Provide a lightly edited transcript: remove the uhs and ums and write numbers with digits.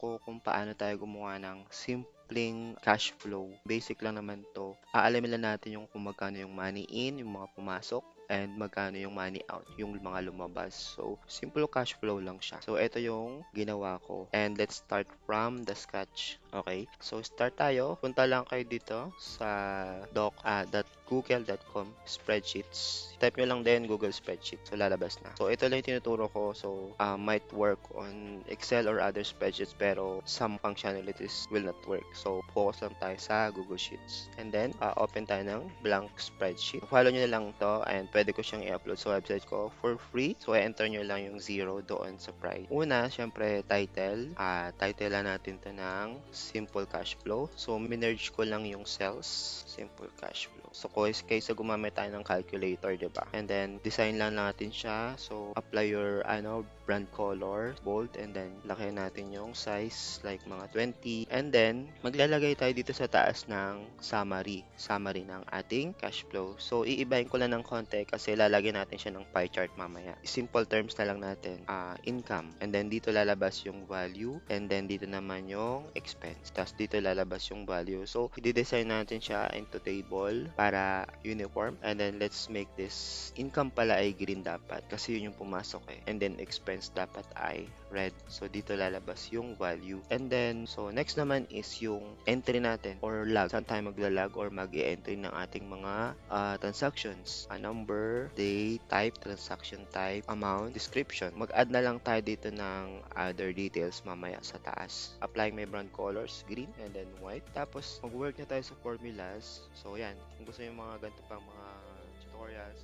ko kung paano tayo gumawa ng simpleng cash flow. Basic lang naman 'to. Aalamin lang natin yung kung magkano yung money in, yung mga pumasok, and magkano yung money out, yung mga lumabas. So, simple cash flow lang siya. So, ito yung ginawa ko. And let's start from the sketch. Okay? So, start tayo. Punta lang kayo dito sa .google.com spreadsheets. Type nyo lang din Google Spreadsheet. So, lalabas na. So, ito lang yung tinuturo ko. So, might work on Excel or other spreadsheets pero some functionalities will not work. So, focus lang tayo sa Google Sheets. And then, open tayo ng blank spreadsheet. Follow nyo na lang to and pwede ko siyang i-upload sa website ko for free. So, enter nyo lang yung 0 doon sa price. Una, syempre, title. Title lang natin to ng Simple Cash Flow. So, minerge ko lang yung cells. Simple Cash Flow. So, kaysa gumamit tayo ng calculator, diba? And then, design lang natin siya. So, apply your, brand color, bold, and then, laki natin yung size, like mga 20. And then, maglalagay tayo dito sa taas ng summary. Summary ng ating cash flow. So, iibahin ko lang ng konti kasi lalagyan natin siya ng pie chart mamaya. Simple terms na lang natin. Income. And then, dito lalabas yung value. And then, dito naman yung expense. Tapos, dito lalabas yung value. So, i-design natin siya into table para uniform. And then, let's make this income pala ay green dapat kasi yun yung pumasok eh. And then, expense dapat ay red. So, dito lalabas yung value. And then, so, next naman is yung entry natin or log. Saan tayo maglalag or mag-i-entry ng ating mga transactions. Number, date, type, transaction type, amount, description. Mag-add na lang tayo dito ng other details mamaya sa taas. Applying my brand colors, green and then white. Tapos, mag-work na tayo sa formulas. So, yan. Kung gusto yung mga ganito pang mga tutorials,